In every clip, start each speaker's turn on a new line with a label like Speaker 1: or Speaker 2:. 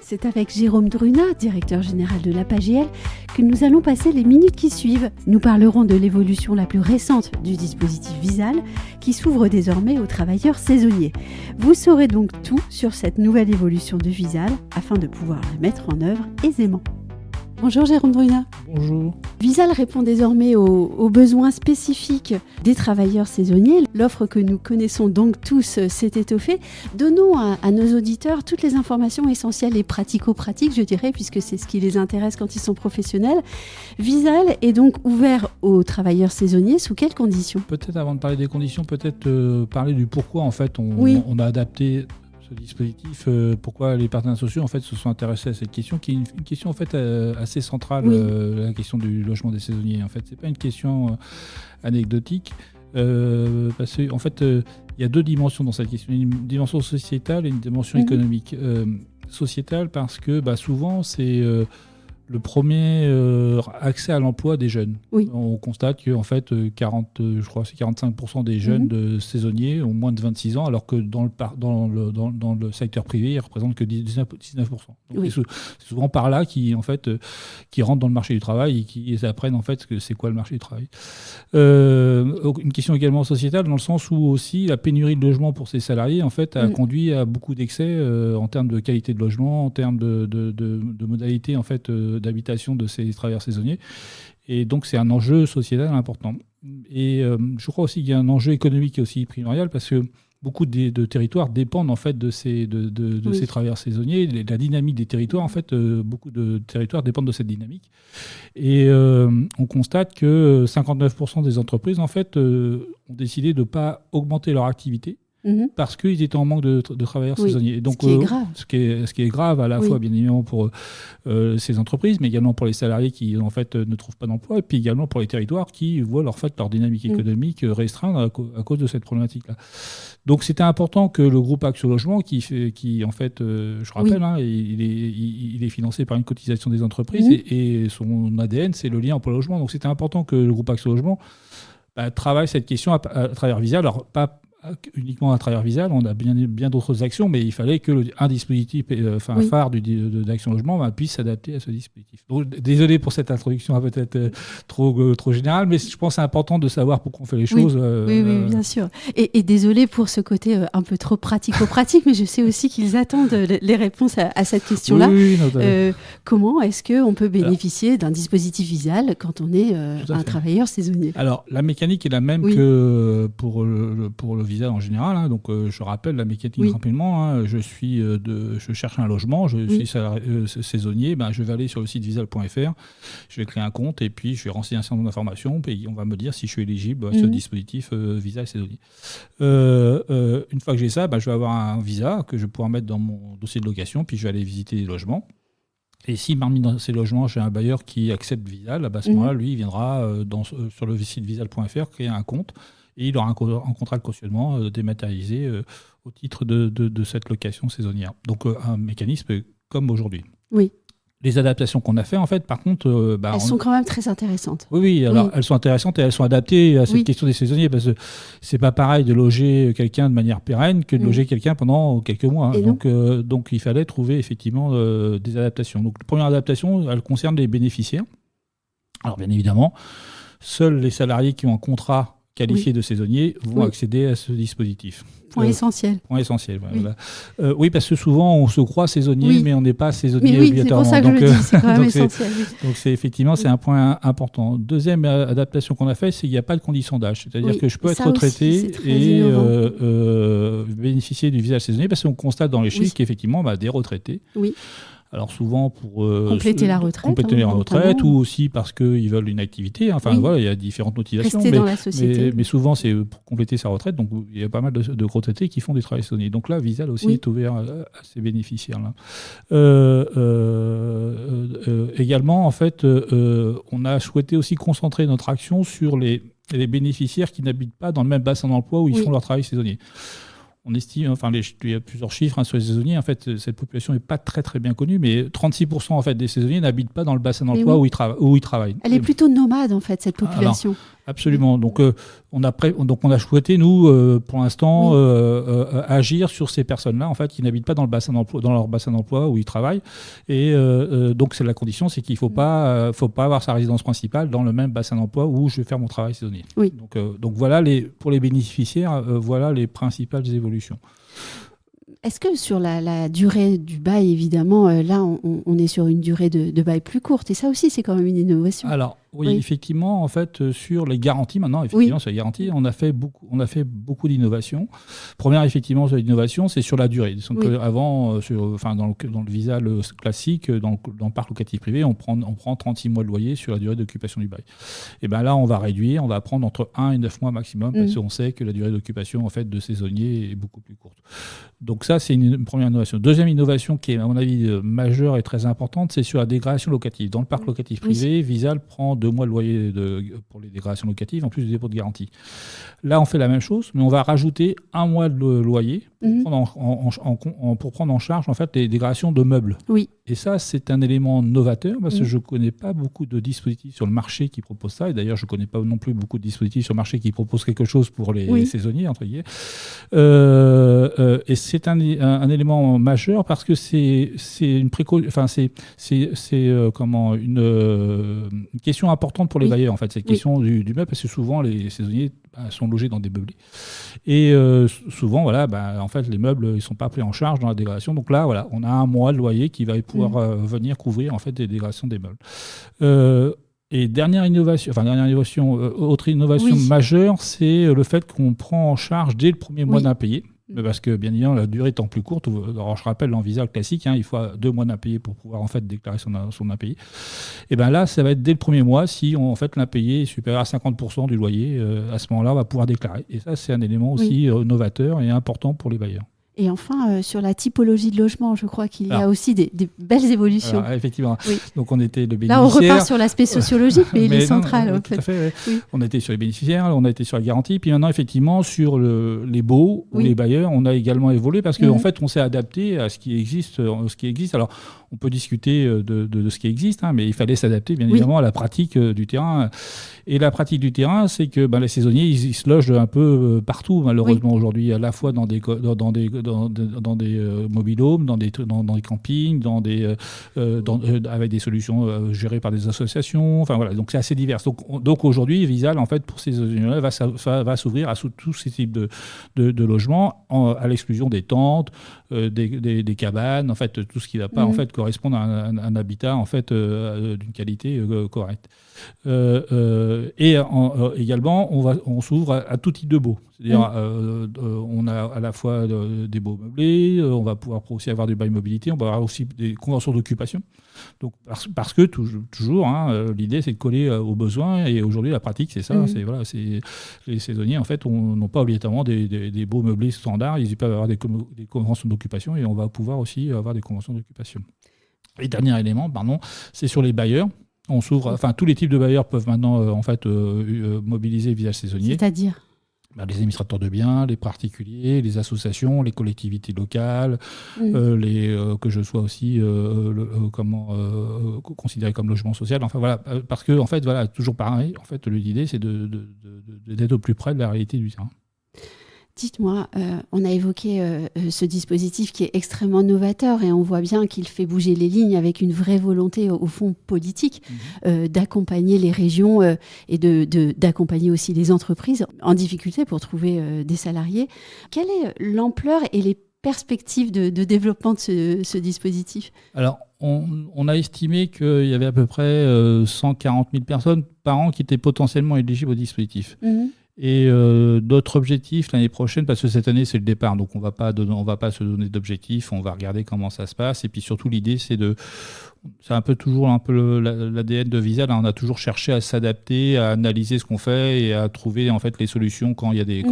Speaker 1: C'est avec Jérôme Drunat, directeur général de l'APAGL, que nous allons passer les minutes qui suivent. Nous parlerons de l'évolution la plus récente du dispositif Visale qui s'ouvre désormais aux travailleurs saisonniers. Vous saurez donc tout sur cette nouvelle évolution de Visale afin de pouvoir la mettre en œuvre aisément. Bonjour Jérôme Drunat.
Speaker 2: Bonjour.
Speaker 1: Visale répond désormais aux besoins spécifiques des travailleurs saisonniers. L'offre que nous connaissons donc tous s'est étoffée. Donnons à nos auditeurs toutes les informations essentielles et pratico-pratiques, je dirais, puisque c'est ce qui les intéresse quand ils sont professionnels. Visale est donc ouvert aux travailleurs saisonniers. Sous quelles conditions ?
Speaker 2: Peut-être avant de parler des conditions, parler du pourquoi en fait on a adapté ce dispositif, pourquoi les partenaires sociaux en fait se sont intéressés à cette question, qui est une question en fait assez centrale, la question du logement des saisonniers. En fait, c'est pas une question anecdotique, parce que en fait, il y a deux dimensions dans cette question, une dimension sociétale et une dimension économique. Sociétale parce que souvent c'est le premier accès à l'emploi des jeunes.
Speaker 1: Oui.
Speaker 2: On constate que en fait, 45% des jeunes de saisonniers ont moins de 26 ans, alors que dans le secteur privé, ils ne représentent que 19%. Donc c'est souvent par là qui rentrent dans le marché du travail et qui apprennent en fait c'est quoi le marché du travail. Une question également sociétale, dans le sens où aussi la pénurie de logement pour ces salariés en fait a conduit à beaucoup d'excès en termes de qualité de logement, en termes de modalités en fait d'habitation de ces travailleurs saisonniers. Et donc, c'est un enjeu sociétal important. Et je crois aussi qu'il y a un enjeu économique aussi primordial parce que beaucoup de territoires dépendent en fait de ces travailleurs saisonniers. La dynamique des territoires, en fait, beaucoup de territoires dépendent de cette dynamique. Et on constate que 59% des entreprises, en fait, ont décidé de ne pas augmenter leur activité parce qu'ils étaient en manque de travailleurs saisonniers. Donc, ce qui est grave à la fois, bien évidemment, pour ces entreprises, mais également pour les salariés qui, en fait, ne trouvent pas d'emploi, et puis également pour les territoires qui voient leur dynamique économique restreindre à cause de cette problématique-là. Donc, c'était important que le groupe Action Logement, qui en fait, je rappelle, il est financé par une cotisation des entreprises, et son ADN, c'est le lien emploi-logement. Donc, c'était important que le groupe Action Logement travaille cette question à travers Visale. Alors, pas uniquement à travers Visale, on a bien d'autres actions, mais il fallait qu'un dispositif phare d'Action Logement puisse s'adapter à ce dispositif. Donc, désolé pour cette introduction peut-être trop générale, mais je pense que c'est important de savoir pourquoi on fait les choses.
Speaker 1: Oui, bien sûr. Et désolé pour ce côté un peu trop pratico-pratique, mais je sais aussi qu'ils attendent les réponses à cette question-là. Comment est-ce qu'on peut bénéficier d'un dispositif Visale quand on est un travailleur saisonnier ?
Speaker 2: Alors, la mécanique est la même que pour le Visale en général. Donc, je rappelle la mécanique rapidement. Je cherche un logement, je suis saisonnier. Je vais aller sur le site visale.fr, je vais créer un compte et puis je vais renseigner un certain nombre d'informations. Et on va me dire si je suis éligible à ce dispositif Visale saisonnier. Une fois que j'ai ça, je vais avoir un visa que je vais pouvoir mettre dans mon dossier de location. Puis je vais aller visiter les logements. Et si parmi ces logements, j'ai un bailleur qui accepte Visale, à ce moment-là, lui, il viendra sur le site visale.fr créer un compte. Et il aura un contrat de cautionnement dématérialisé au titre de cette location saisonnière. Donc, un mécanisme comme aujourd'hui.
Speaker 1: Oui.
Speaker 2: Les adaptations qu'on a fait, en fait, par contre...
Speaker 1: elles sont quand même très intéressantes.
Speaker 2: Oui, alors elles sont intéressantes et elles sont adaptées à cette question des saisonniers, parce que c'est pas pareil de loger quelqu'un de manière pérenne que de loger quelqu'un pendant quelques mois. Donc, il fallait trouver effectivement des adaptations. Donc, la première adaptation, elle concerne les bénéficiaires. Alors, bien évidemment, seuls les salariés qui ont un contrat qualifiés de saisonniers vont accéder à ce dispositif.
Speaker 1: Point essentiel.
Speaker 2: Voilà. Oui, parce que souvent, on se croit saisonnier, mais on n'est pas saisonnier obligatoirement.
Speaker 1: C'est pour ça que je le dis, c'est quand même essentiel.
Speaker 2: Donc, c'est un point important. Deuxième adaptation qu'on a faite, c'est qu'il n'y a pas de condition d'âge. C'est-à-dire que je peux être retraité et bénéficier du visa saisonnier, parce qu'on constate dans les chiffres qu'effectivement, des retraités... Alors souvent pour
Speaker 1: compléter la retraite,
Speaker 2: ou aussi parce qu'ils veulent une activité. Il y a différentes motivations.
Speaker 1: Rester dans la société.
Speaker 2: Mais souvent c'est pour compléter sa retraite. Donc il y a pas mal de retraités qui font des travails saisonniers. Donc là, Visale aussi est ouvert à ces bénéficiaires-là. Également, en fait, on a souhaité aussi concentrer notre action sur les bénéficiaires qui n'habitent pas dans le même bassin d'emploi où ils font leur travail saisonnier. On estime, il y a plusieurs chiffres sur les saisonniers. En fait, cette population n'est pas très très bien connue, mais 36% en fait des saisonniers n'habitent pas dans le bassin d'emploi où ils travaillent.
Speaker 1: Elle est plutôt nomade en fait, cette population.
Speaker 2: Absolument. Donc, on a souhaité, nous, pour l'instant, agir sur ces personnes-là, en fait, qui n'habitent pas dans leur bassin d'emploi où ils travaillent. Et donc, c'est la condition, c'est qu'il ne faut pas avoir sa résidence principale dans le même bassin d'emploi où je vais faire mon travail saisonnier.
Speaker 1: Oui.
Speaker 2: Donc voilà, pour les bénéficiaires, voilà les principales évolutions.
Speaker 1: Est-ce que sur la durée du bail, évidemment, là, on est sur une durée de bail plus courte, et ça aussi, c'est quand même une innovation.
Speaker 2: Alors, oui, effectivement, en fait, sur les garanties, maintenant, effectivement, sur les garanties, on a fait beaucoup d'innovations. Première, effectivement, sur l'innovation, c'est sur la durée. Donc, avant, dans le visa classique, dans le parc locatif privé, on prend 36 mois de loyer sur la durée d'occupation du bail. Et bien là, on va réduire, on va prendre entre 1 et 9 mois maximum, parce qu'on sait que la durée d'occupation, en fait, de saisonnier est beaucoup plus courte. Donc ça, c'est une première innovation. Deuxième innovation qui est, à mon avis, majeure et très importante, c'est sur la dégradation locative. Dans le parc locatif privé, Visal prend 2 mois de loyer pour les dégradations locatives, en plus du dépôt de garantie. Là, on fait la même chose, mais on va rajouter 1 mois de loyer pour prendre en charge en fait, les dégradations de meubles.
Speaker 1: Oui.
Speaker 2: Et ça, c'est un élément novateur, parce que je ne connais pas beaucoup de dispositifs sur le marché qui proposent ça. Et d'ailleurs, je ne connais pas non plus beaucoup de dispositifs sur le marché qui proposent quelque chose pour les saisonniers, entre guillemets. Et c'est un élément majeur parce que c'est une question importante pour les bailleurs. En fait, c'est une question du meuble, parce que souvent les saisonniers sont logés dans des meublés. Et souvent, en fait, les meubles ils sont pas pris en charge dans la dégradation. Donc là, voilà, on a 1 mois de loyer qui va pouvoir venir couvrir en fait des dégradations des meubles. Et autre innovation majeure, c'est le fait qu'on prend en charge dès le premier mois d'impayé. Parce que, bien évidemment, la durée étant plus courte, alors je rappelle, en visa classique, il faut 2 mois d'impayé pour pouvoir en fait, déclarer son impayé. Et bien là, ça va être dès le premier mois, si l'impayé est supérieur à 50% du loyer, à ce moment-là, on va pouvoir déclarer. Et ça, c'est un élément aussi novateur et important pour les bailleurs.
Speaker 1: Et enfin, sur la typologie de logement, je crois qu'il y a aussi des belles évolutions.
Speaker 2: Alors, effectivement. Donc, on était le
Speaker 1: Là,
Speaker 2: bénéficiaire.
Speaker 1: on repart sur l'aspect sociologique, mais il est central. En fait.
Speaker 2: Tout à fait. On était sur les bénéficiaires, on a été sur la garantie. Puis maintenant, effectivement, sur les baux ou les bailleurs, on a également évolué parce qu'en fait, on s'est adapté à ce qui existe. Alors, on peut discuter de ce qui existe, mais il fallait s'adapter, bien évidemment, à la pratique du terrain. Et la pratique du terrain, c'est que les saisonniers, ils se logent un peu partout, malheureusement, aujourd'hui, à la fois dans des mobil-homes, dans des campings, avec des solutions gérées par des associations. Enfin voilà, donc c'est assez divers. Donc aujourd'hui, Visal, en fait, pour ces saisonniers-là, va s'ouvrir à tous ces types de logements, à l'exclusion des tentes, des cabanes, en fait, tout ce qui ne va pas en fait correspondre à un habitat en fait d'une qualité correcte. Également, on s'ouvre à tout type de baux. C'est-à-dire, on a à la fois des baux meublés, on va pouvoir aussi avoir du bail mobilité, on va avoir aussi des conventions d'occupation. Donc, parce que toujours, l'idée c'est de coller aux besoins. Et aujourd'hui, la pratique, c'est ça. Les saisonniers, en fait, n'ont pas obligatoirement des baux meublés standards. Ils peuvent avoir des conventions d'occupation et on va pouvoir aussi avoir des conventions d'occupation. Et dernier élément, c'est sur les bailleurs. On s'ouvre, tous les types de bailleurs peuvent maintenant mobiliser le visage saisonnier.
Speaker 1: C'est-à-dire
Speaker 2: les administrateurs de biens, les particuliers, les associations, les collectivités locales, que je sois aussi considéré comme logement social. Enfin voilà, parce que en fait toujours pareil. En fait, l'idée c'est d'être au plus près de la réalité du terrain.
Speaker 1: Dites-moi, on a évoqué ce dispositif qui est extrêmement novateur et on voit bien qu'il fait bouger les lignes avec une vraie volonté, au fond, politique, d'accompagner les régions et d'accompagner aussi les entreprises en difficulté pour trouver des salariés. Quelle est l'ampleur et les perspectives de développement de ce dispositif ? Alors,
Speaker 2: on a estimé qu'il y avait à peu près 140 000 personnes par an qui étaient potentiellement éligibles au dispositif. Et d'autres objectifs l'année prochaine, parce que cette année c'est le départ, donc on va pas se donner d'objectifs, on va regarder comment ça se passe. Et puis surtout l'idée c'est un peu toujours l'ADN de Visal. On a toujours cherché à s'adapter, à analyser ce qu'on fait et à trouver en fait les solutions quand il y a des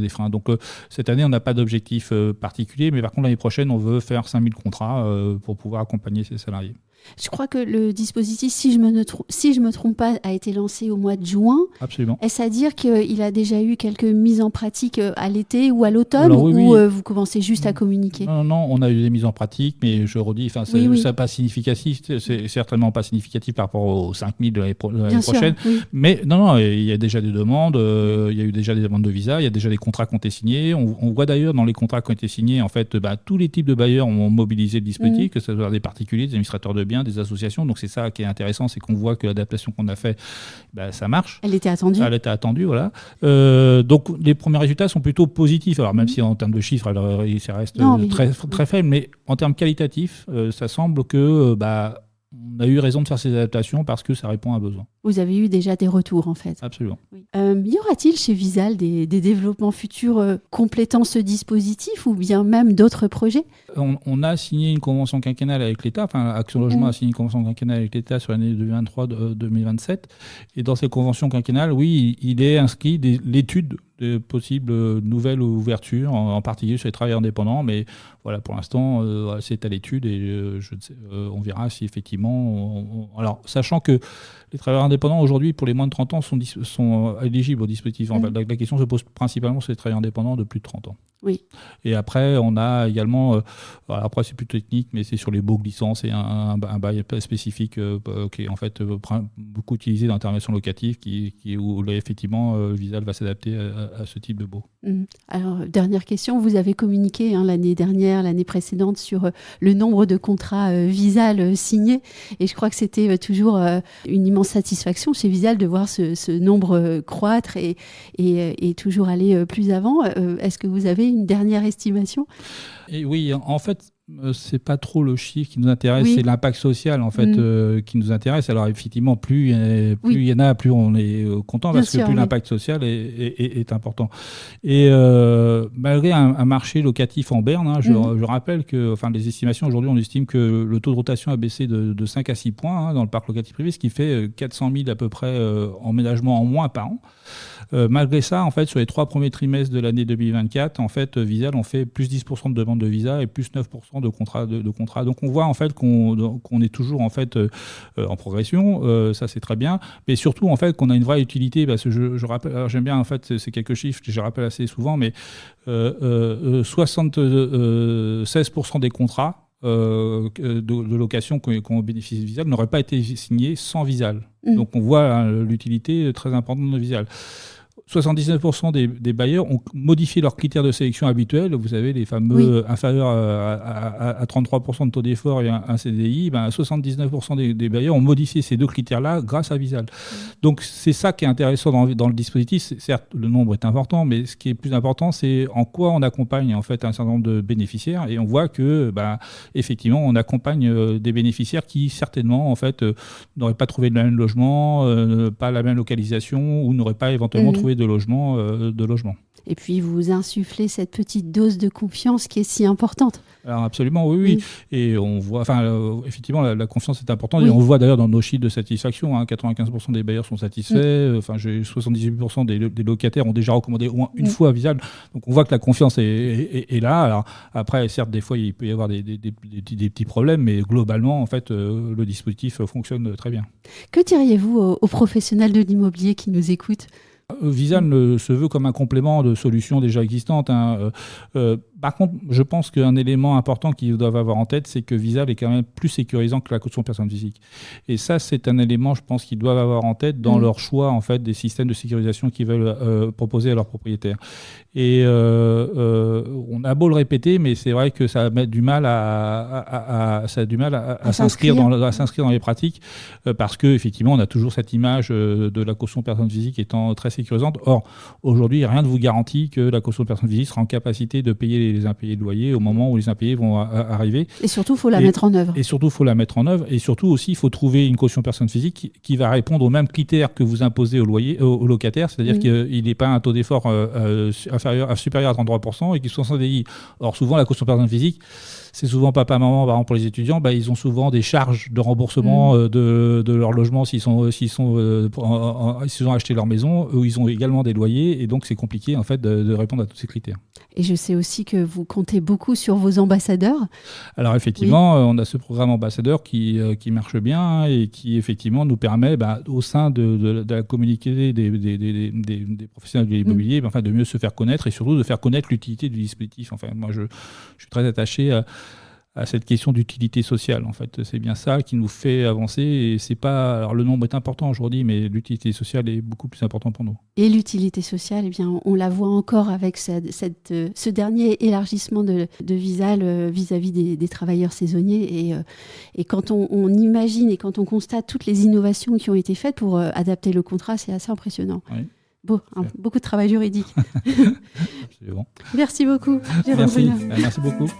Speaker 2: freins. Donc cette année on n'a pas d'objectif particulier, mais par contre l'année prochaine on veut faire 5000 contrats pour pouvoir accompagner ces salariés.
Speaker 1: Je crois que le dispositif, si je me trompe pas, a été lancé au mois de juin.
Speaker 2: Absolument.
Speaker 1: Est-ce à dire qu'il a déjà eu quelques mises en pratique à l'été ou à l'automne, ou vous commencez juste à communiquer?
Speaker 2: Non, on a eu des mises en pratique, mais je redis, ça n'est pas significatif, c'est certainement pas significatif par rapport aux 5000 de l'année prochaine. Oui. Mais non, il y a déjà des demandes, il y a eu déjà des demandes de visa, il y a déjà des contrats qui ont été signés. On voit d'ailleurs dans les contrats qui ont été signés, en fait, tous les types de bailleurs ont mobilisé le dispositif, que ce soit des particuliers, des administrateurs de biens, des associations. Donc c'est ça qui est intéressant, c'est qu'on voit que l'adaptation qu'on a fait, ça marche.
Speaker 1: Elle était attendue.
Speaker 2: Elle était attendue, voilà. Donc les premiers résultats sont plutôt positifs. Alors même si en termes de chiffres, ça reste très faible, mais en termes qualitatifs, ça semble que on a eu raison de faire ces adaptations parce que ça répond à un besoin.
Speaker 1: Vous avez eu déjà des retours, en fait.
Speaker 2: Absolument.
Speaker 1: Oui. Y aura-t-il chez Visale des développements futurs complétant ce dispositif ou bien même d'autres projets ?
Speaker 2: On a signé une convention quinquennale avec l'État, enfin Action Logement a signé une convention quinquennale avec l'État sur l'année 2023-2027. Et dans ces conventions quinquennales, oui, il est inscrit l'étude de possibles nouvelles ouvertures, en particulier sur les travailleurs indépendants. Mais voilà, pour l'instant, c'est à l'étude et on verra si effectivement... Alors, sachant que les travailleurs indépendants, aujourd'hui, pour les moins de 30 ans, sont éligibles au dispositif. En fait, la question se pose principalement sur les travailleurs indépendants de plus de 30 ans.
Speaker 1: Oui.
Speaker 2: Et après, on a également, après c'est plus technique, mais c'est sur les baux glissants, c'est un bail spécifique qui est en fait beaucoup utilisé dans l'intervention locative, où là, effectivement, Visale va s'adapter à ce type de baux.
Speaker 1: Alors, dernière question, vous avez communiqué l'année dernière, l'année précédente, sur le nombre de contrats Visale signés, et je crois que c'était toujours une immense satisfaction chez Visale de voir ce nombre croître et toujours aller plus avant. Est-ce que vous avez une dernière estimation ?
Speaker 2: Et oui, en fait, c'est pas trop le chiffre qui nous intéresse, c'est l'impact social en fait qui nous intéresse. Alors effectivement, plus il y en a, plus on est content parce que plus l'impact social est important. Et malgré un marché locatif en berne, je rappelle que, les estimations aujourd'hui, on estime que le taux de rotation a baissé de 5 à 6 points dans le parc locatif privé, ce qui fait 400 000 à peu près emménagements en moins par an. Malgré ça, en fait, sur les 3 premiers trimestres de l'année 2024, en fait, Visale on fait plus 10% de demandes de visa et plus 9% de contrats. Donc on voit en fait qu'on est toujours en fait en progression. Ça c'est très bien, mais surtout en fait qu'on a une vraie utilité. Parce que je rappelle, alors j'aime bien en fait ces quelques chiffres que je rappelle assez souvent, mais 76% des contrats de location qu'on bénéficie de Visale n'auraient pas été signés sans Visale. Donc on voit l'utilité très importante de Visale. 79% des bailleurs ont modifié leurs critères de sélection habituels. Vous savez, les fameux inférieurs à 33% de taux d'effort et un CDI. 79% des bailleurs ont modifié ces deux critères-là grâce à Visale. Donc, c'est ça qui est intéressant dans le dispositif. Certes, le nombre est important, mais ce qui est plus important, c'est en quoi on accompagne en fait un certain nombre de bénéficiaires. Et on voit que, effectivement, on accompagne des bénéficiaires qui, certainement, en fait, n'auraient pas trouvé le même logement, pas la même localisation, ou n'auraient pas éventuellement trouvé de logement.
Speaker 1: Et puis vous insufflez cette petite dose de confiance qui est si importante.
Speaker 2: Alors absolument, oui. Et on voit, effectivement, la confiance est importante. Et on le voit d'ailleurs dans nos chiffres de satisfaction. 95% des bailleurs sont satisfaits. 78% des locataires ont déjà recommandé au moins une fois Visale. Donc on voit que la confiance est là. Alors après, certes, des fois, il peut y avoir des petits problèmes, mais globalement, en fait, le dispositif fonctionne très bien.
Speaker 1: Que diriez-vous aux professionnels de l'immobilier qui nous écoutent ?
Speaker 2: Visale se veut comme un complément de solutions déjà existantes. Par contre, je pense qu'un élément important qu'ils doivent avoir en tête, c'est que Visale est quand même plus sécurisant que la caution personne physique. Et ça, c'est un élément, je pense, qu'ils doivent avoir en tête dans leur choix en fait, des systèmes de sécurisation qu'ils veulent proposer à leurs propriétaires. Et on a beau le répéter, mais c'est vrai que ça a du mal à s'inscrire dans les pratiques parce qu'effectivement, on a toujours cette image de la caution personne physique étant très sécurisante. Or, aujourd'hui, rien ne vous garantit que la caution personne physique sera en capacité de payer les impayés de loyer au moment où les impayés vont arriver.
Speaker 1: Et surtout, il faut la mettre en œuvre.
Speaker 2: Et surtout, il faut la mettre en œuvre. Et surtout aussi, il faut trouver une caution personne physique qui va répondre aux mêmes critères que vous imposez au locataire. C'est-à-dire qu'il n'est pas un taux d'effort supérieur à 33% et qu'il soit sans CDI. Or, souvent, la caution personne physique, c'est souvent papa, maman, par exemple, pour les étudiants, ils ont souvent des charges de remboursement de leur logement s'ils ont acheté leur maison, où ils ont également des loyers. Et donc, c'est compliqué, en fait, de répondre à tous ces critères.
Speaker 1: Et je sais aussi que que vous comptez beaucoup sur vos ambassadeurs.
Speaker 2: Alors effectivement, on a ce programme ambassadeur qui marche bien et qui effectivement nous permet, au sein de la communauté des professionnels de l'immobilier, de mieux se faire connaître et surtout de faire connaître l'utilité du dispositif. Enfin, moi, je suis très attaché à cette question d'utilité sociale. En fait, c'est bien ça qui nous fait avancer. Et c'est pas, alors le nombre est important aujourd'hui, mais l'utilité sociale est beaucoup plus importante pour nous.
Speaker 1: Et l'utilité sociale, eh bien, on la voit encore avec ce dernier élargissement de Visal vis-à-vis des travailleurs saisonniers. Et quand on imagine et quand on constate toutes les innovations qui ont été faites pour adapter le contrat, c'est assez impressionnant.
Speaker 2: Oui.
Speaker 1: Beaucoup de travail juridique.
Speaker 2: Absolument.
Speaker 1: Merci beaucoup, Jérôme Brunner.
Speaker 2: Merci beaucoup.